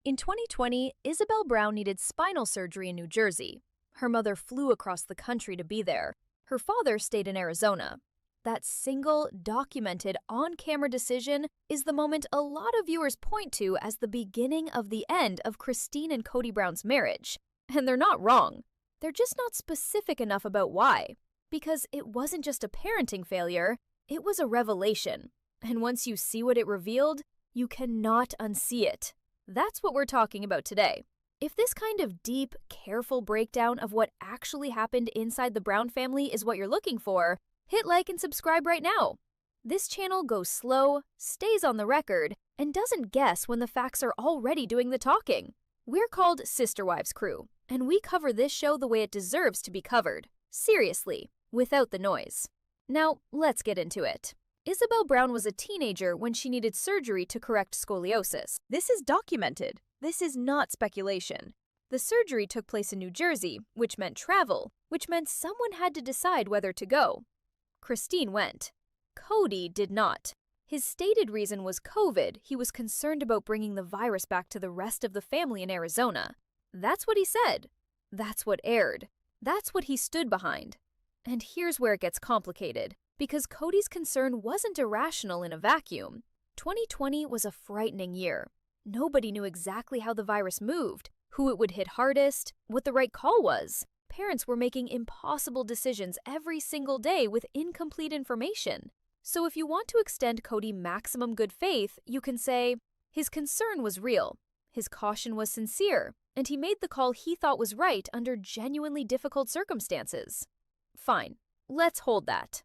In 2020, Ysabel Brown needed spinal surgery in New Jersey. Her mother flew across the country to be there. Her father stayed in Arizona. That single, documented, on-camera decision is the moment a lot of viewers point to as the beginning of the end of Christine and Kody Brown's marriage. And they're not wrong. They're just not specific enough about why. Because it wasn't just a parenting failure, it was a revelation. And once you see what it revealed, you cannot unsee it. That's what we're talking about today. If this kind of deep, careful breakdown of what actually happened inside the Brown family is what you're looking for, hit like and subscribe right now. This channel goes slow, stays on the record, and doesn't guess when the facts are already doing the talking. We're called SisterWives Crew, and we cover this show the way it deserves to be covered. Seriously, without the noise. Now, let's get into it. Ysabel Brown was a teenager when she needed surgery to correct scoliosis. This is documented. This is not speculation. The surgery took place in New Jersey, which meant travel, which meant someone had to decide whether to go. Christine went. Kody did not. His stated reason was COVID. He was concerned about bringing the virus back to the rest of the family in Arizona. That's what he said. That's what aired. That's what he stood behind. And here's where it gets complicated. Because Kody's concern wasn't irrational in a vacuum. 2020 was a frightening year. Nobody knew exactly how the virus moved, who it would hit hardest, what the right call was. Parents were making impossible decisions every single day with incomplete information. So if you want to extend Kody maximum good faith, you can say, his concern was real, his caution was sincere, and he made the call he thought was right under genuinely difficult circumstances. Fine, let's hold that.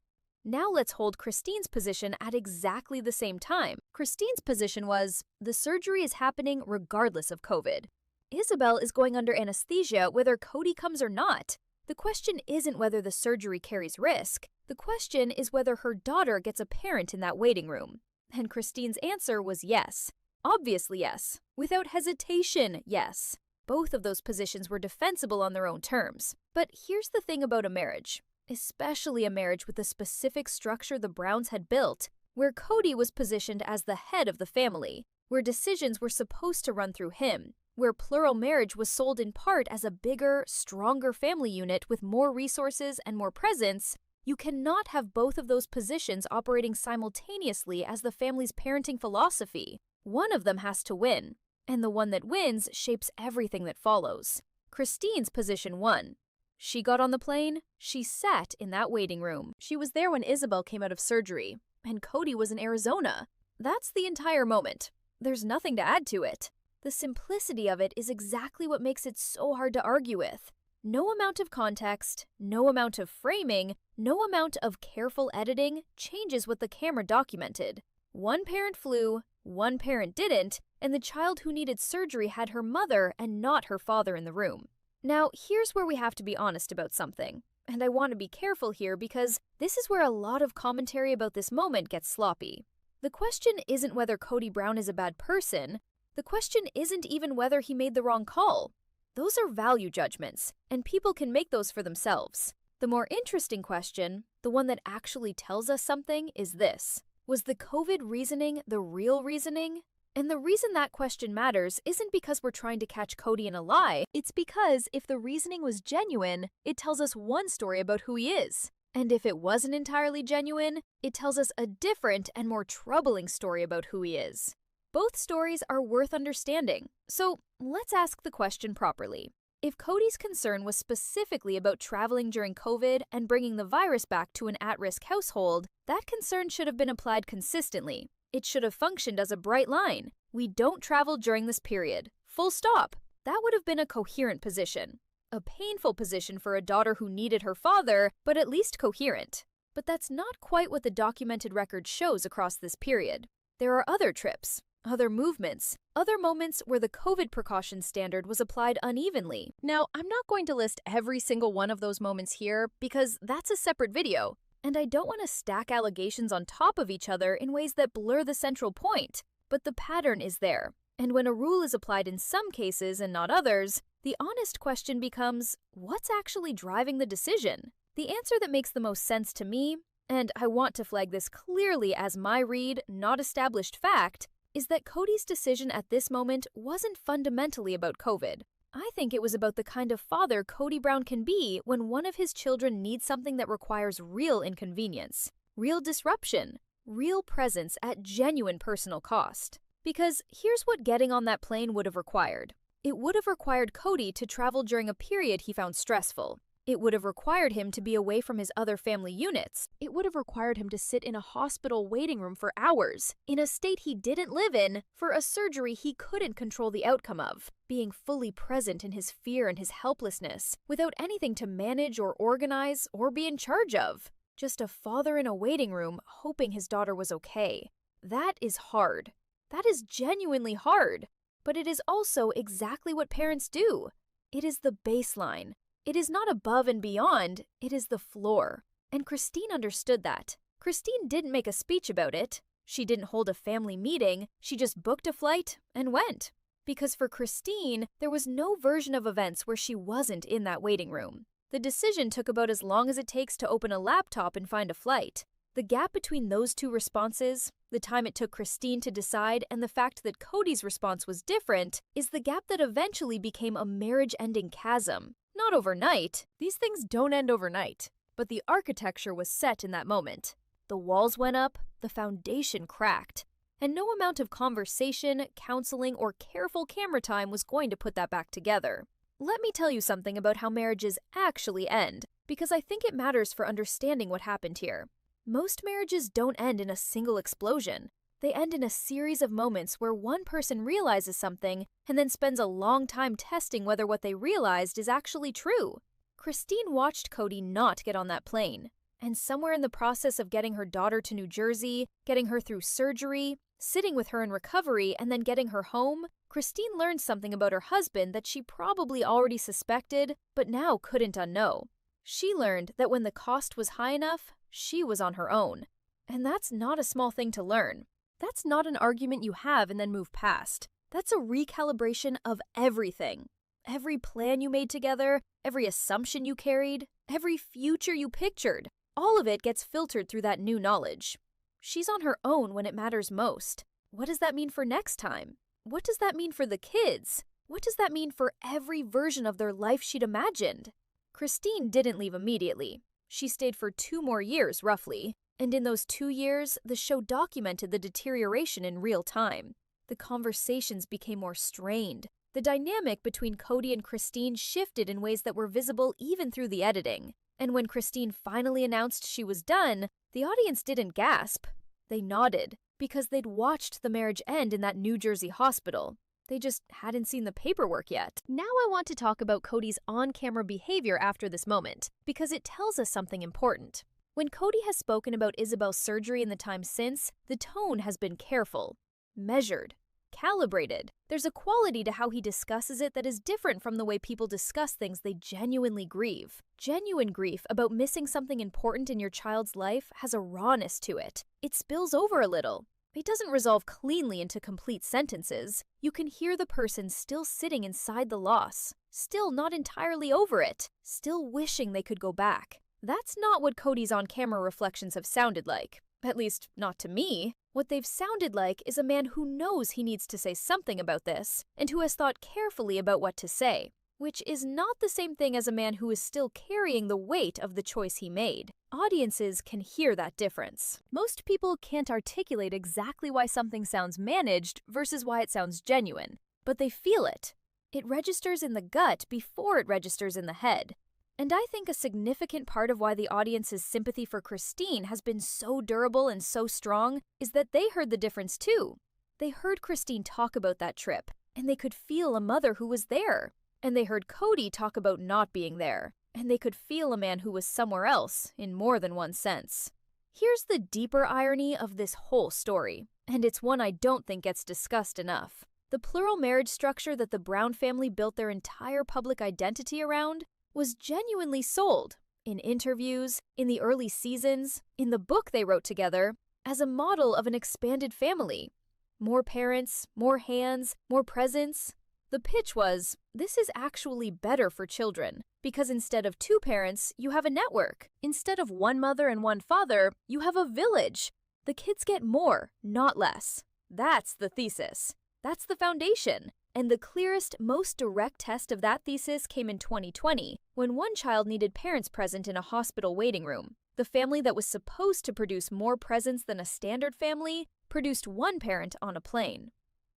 Now let's hold Christine's position at exactly the same time. Christine's position was, the surgery is happening regardless of COVID. Ysabel is going under anesthesia whether Kody comes or not. The question isn't whether the surgery carries risk. The question is whether her daughter gets a parent in that waiting room. And Christine's answer was yes. Obviously yes. Without hesitation, yes. Both of those positions were defensible on their own terms. But here's the thing about a marriage. Especially a marriage with the specific structure the Browns had built, where Kody was positioned as the head of the family, where decisions were supposed to run through him, where plural marriage was sold in part as a bigger, stronger family unit with more resources and more presence. You cannot have both of those positions operating simultaneously as the family's parenting philosophy. One of them has to win, and the one that wins shapes everything that follows. Christine's position won. She got on the plane, she sat in that waiting room. She was there when Ysabel came out of surgery, and Kody was in Arizona. That's the entire moment. There's nothing to add to it. The simplicity of it is exactly what makes it so hard to argue with. No amount of context, no amount of framing, no amount of careful editing changes what the camera documented. One parent flew, one parent didn't, and the child who needed surgery had her mother and not her father in the room. Now, here's where we have to be honest about something. And I want to be careful here because this is where a lot of commentary about this moment gets sloppy. The question isn't whether Kody Brown is a bad person. The question isn't even whether he made the wrong call. Those are value judgments, and people can make those for themselves. The more interesting question, the one that actually tells us something, is this. Was the COVID reasoning the real reasoning? And the reason that question matters isn't because we're trying to catch Kody in a lie. It's because if the reasoning was genuine, it tells us one story about who he is. And if it wasn't entirely genuine, it tells us a different and more troubling story about who he is. Both stories are worth understanding. So let's ask the question properly. If Kody's concern was specifically about traveling during COVID and bringing the virus back to an at-risk household, that concern should have been applied consistently. It should have functioned as a bright line. We don't travel during this period. Full stop. That would have been a coherent position. A painful position for a daughter who needed her father, but at least coherent. But that's not quite what the documented record shows across this period. There are other trips, other movements, other moments where the COVID precaution standard was applied unevenly. Now, I'm not going to list every single one of those moments here because that's a separate video. And I don't want to stack allegations on top of each other in ways that blur the central point. But the pattern is there. And when a rule is applied in some cases and not others, the honest question becomes, what's actually driving the decision? The answer that makes the most sense to me, and I want to flag this clearly as my read, not established fact, is that Kody's decision at this moment wasn't fundamentally about COVID. I think it was about the kind of father Kody Brown can be when one of his children needs something that requires real inconvenience, real disruption, real presence at genuine personal cost. Because here's what getting on that plane would have required. It would have required Kody to travel during a period he found stressful. It would have required him to be away from his other family units. It would have required him to sit in a hospital waiting room for hours, in a state he didn't live in, for a surgery he couldn't control the outcome of, being fully present in his fear and his helplessness, without anything to manage or organize or be in charge of. Just a father in a waiting room hoping his daughter was okay. That is hard. That is genuinely hard. But it is also exactly what parents do. It is the baseline. It is not above and beyond, it is the floor. And Christine understood that. Christine didn't make a speech about it. She didn't hold a family meeting. She just booked a flight and went. Because for Christine, there was no version of events where she wasn't in that waiting room. The decision took about as long as it takes to open a laptop and find a flight. The gap between those two responses, the time it took Christine to decide, and the fact that Kody's response was different, is the gap that eventually became a marriage-ending chasm. Not overnight. These things don't end overnight. But the architecture was set in that moment. The walls went up, the foundation cracked. And no amount of conversation, counseling, or careful camera time was going to put that back together. Let me tell you something about how marriages actually end, because I think it matters for understanding what happened here. Most marriages don't end in a single explosion. They end in a series of moments where one person realizes something and then spends a long time testing whether what they realized is actually true. Christine watched Kody not get on that plane. And somewhere in the process of getting her daughter to New Jersey, getting her through surgery, sitting with her in recovery, and then getting her home, Christine learned something about her husband that she probably already suspected, but now couldn't unknow. She learned that when the cost was high enough, she was on her own. And that's not a small thing to learn. That's not an argument you have and then move past. That's a recalibration of everything. Every plan you made together, every assumption you carried, every future you pictured, all of it gets filtered through that new knowledge. She's on her own when it matters most. What does that mean for next time? What does that mean for the kids? What does that mean for every version of their life she'd imagined? Christine didn't leave immediately. She stayed for 2 more years, roughly. And in those 2 years, the show documented the deterioration in real time. The conversations became more strained. The dynamic between Kody and Christine shifted in ways that were visible even through the editing. And when Christine finally announced she was done, the audience didn't gasp. They nodded, because they'd watched the marriage end in that New Jersey hospital. They just hadn't seen the paperwork yet. Now I want to talk about Kody's on-camera behavior after this moment, because it tells us something important. When Kody has spoken about Ysabel's surgery in the time since, the tone has been careful, measured, calibrated. There's a quality to how he discusses it that is different from the way people discuss things they genuinely grieve. Genuine grief about missing something important in your child's life has a rawness to it. It spills over a little. It doesn't resolve cleanly into complete sentences. You can hear the person still sitting inside the loss, still not entirely over it, still wishing they could go back. That's not what Kody's on-camera reflections have sounded like. At least, not to me. What they've sounded like is a man who knows he needs to say something about this, and who has thought carefully about what to say, which is not the same thing as a man who is still carrying the weight of the choice he made. Audiences can hear that difference. Most people can't articulate exactly why something sounds managed versus why it sounds genuine, but they feel it. It registers in the gut before it registers in the head. And I think a significant part of why the audience's sympathy for Christine has been so durable and so strong is that they heard the difference too. They heard Christine talk about that trip, and they could feel a mother who was there. And they heard Kody talk about not being there, and they could feel a man who was somewhere else in more than one sense. Here's the deeper irony of this whole story, and it's one I don't think gets discussed enough. The plural marriage structure that the Brown family built their entire public identity around was genuinely sold, in interviews, in the early seasons, in the book they wrote together, as a model of an expanded family. More parents, more hands, more presence. The pitch was, this is actually better for children, because instead of 2 parents, you have a network. Instead of 1 mother and 1 father, you have a village. The kids get more, not less. That's the thesis. That's the foundation. And the clearest, most direct test of that thesis came in 2020, when one child needed parents present in a hospital waiting room. The family that was supposed to produce more presents than a standard family produced one parent on a plane.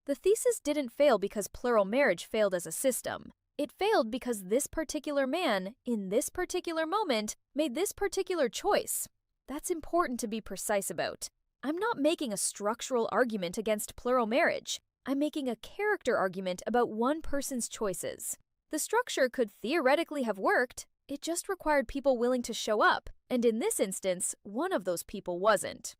The thesis didn't fail because plural marriage failed as a system. It failed because this particular man, in this particular moment, made this particular choice. That's important to be precise about. I'm not making a structural argument against plural marriage. I'm making a character argument about one person's choices. The structure could theoretically have worked. It just required people willing to show up, and in this instance, one of those people wasn't.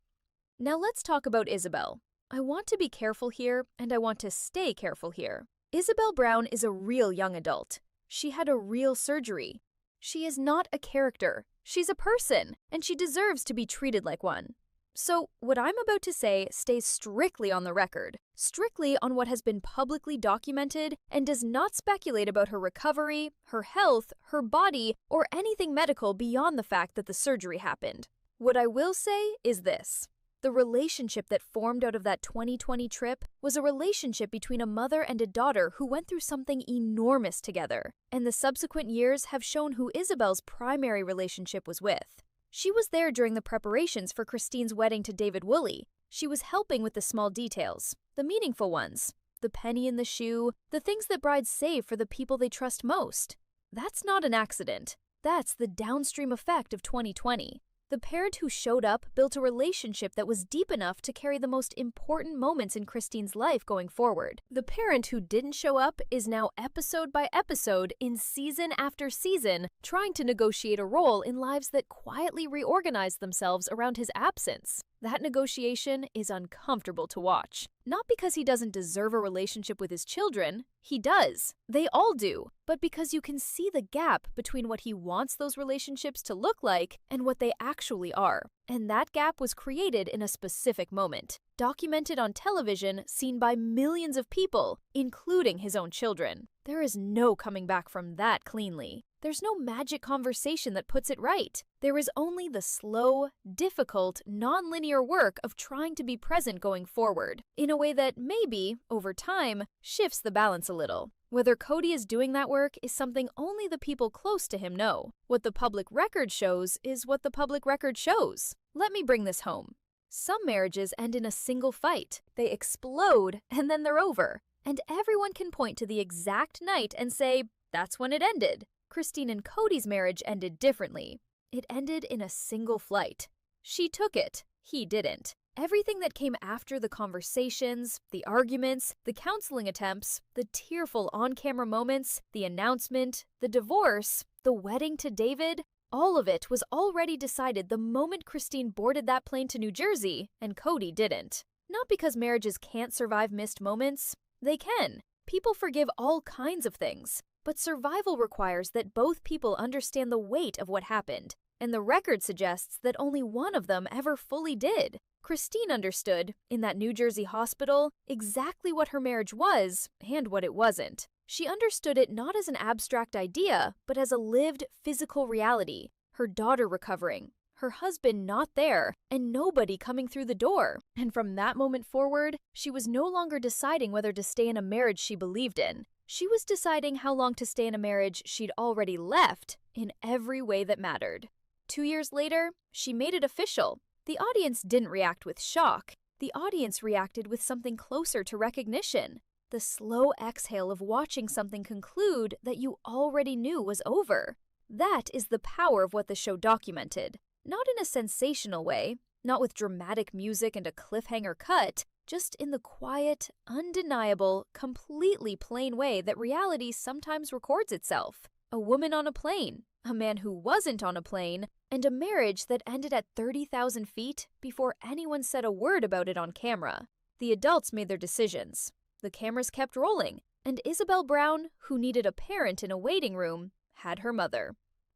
Now let's talk about Ysabel. I want to be careful here, and I want to stay careful here. Ysabel Brown is a real young adult. She had a real surgery. She is not a character. She's a person, and she deserves to be treated like one. So, what I'm about to say stays strictly on the record, strictly on what has been publicly documented, and does not speculate about her recovery, her health, her body, or anything medical beyond the fact that the surgery happened. What I will say is this. The relationship that formed out of that 2020 trip was a relationship between a mother and a daughter who went through something enormous together, and the subsequent years have shown who Ysabel's primary relationship was with. She was there during the preparations for Christine's wedding to David Woolley. She was helping with the small details, the meaningful ones, the penny in the shoe, the things that brides save for the people they trust most. That's not an accident. That's the downstream effect of 2020. The parent who showed up built a relationship that was deep enough to carry the most important moments in Christine's life going forward. The parent who didn't show up is now episode by episode, in season after season, trying to negotiate a role in lives that quietly reorganized themselves around his absence. That negotiation is uncomfortable to watch. Not because he doesn't deserve a relationship with his children. He does. They all do. But because you can see the gap between what he wants those relationships to look like and what they actually are. And that gap was created in a specific moment, documented on television, seen by millions of people, including his own children. There is no coming back from that cleanly. There's no magic conversation that puts it right. There is only the slow, difficult, non-linear work of trying to be present going forward, in a way that maybe, over time, shifts the balance a little. Whether Kody is doing that work is something only the people close to him know. What the public record shows is what the public record shows. Let me bring this home. Some marriages end in a single fight. They explode, and then they're over. And everyone can point to the exact night and say, that's when it ended. Christine and Kody's marriage ended differently. It ended in a single flight. She took it. He didn't. Everything that came after the conversations, the arguments, the counseling attempts, the tearful on-camera moments, the announcement, the divorce, the wedding to David, all of it was already decided the moment Christine boarded that plane to New Jersey and Kody didn't. Not because marriages can't survive missed moments. They can. People forgive all kinds of things. But survival requires that both people understand the weight of what happened, and the record suggests that only one of them ever fully did. Christine understood, in that New Jersey hospital, exactly what her marriage was and what it wasn't. She understood it not as an abstract idea, but as a lived, physical reality. Her daughter recovering, her husband not there, and nobody coming through the door. And from that moment forward, she was no longer deciding whether to stay in a marriage she believed in. She was deciding how long to stay in a marriage she'd already left in every way that mattered. 2 years later, she made it official. The audience didn't react with shock. The audience reacted with something closer to recognition. The slow exhale of watching something conclude that you already knew was over. That is the power of what the show documented. Not in a sensational way, not with dramatic music and a cliffhanger cut, just in the quiet, undeniable, completely plain way that reality sometimes records itself. A woman on a plane, a man who wasn't on a plane, and a marriage that ended at 30,000 feet before anyone said a word about it on camera. The adults made their decisions. The cameras kept rolling, and Ysabel Brown, who needed a parent in a waiting room, had her mother.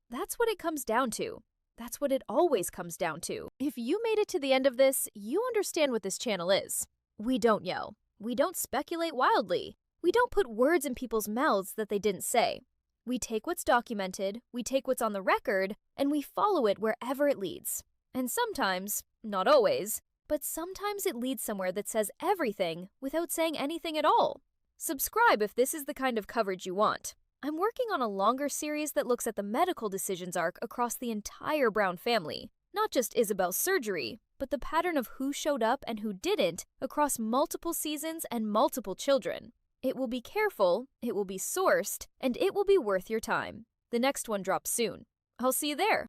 That's what it comes down to. That's what it always comes down to. If you made it to the end of this, you understand what this channel is. We don't yell. We don't speculate wildly. We don't put words in people's mouths that they didn't say. We take what's documented, we take what's on the record, and we follow it wherever it leads. And sometimes, not always, But sometimes it leads somewhere that says everything without saying anything at all. Subscribe if this is the kind of coverage you want. I'm working on a longer series that looks at the medical decisions arc across the entire Brown family, not just Ysabel's surgery, but the pattern of who showed up and who didn't across multiple seasons and multiple children. It will be careful, it will be sourced, and it will be worth your time. The next one drops soon. I'll see you there.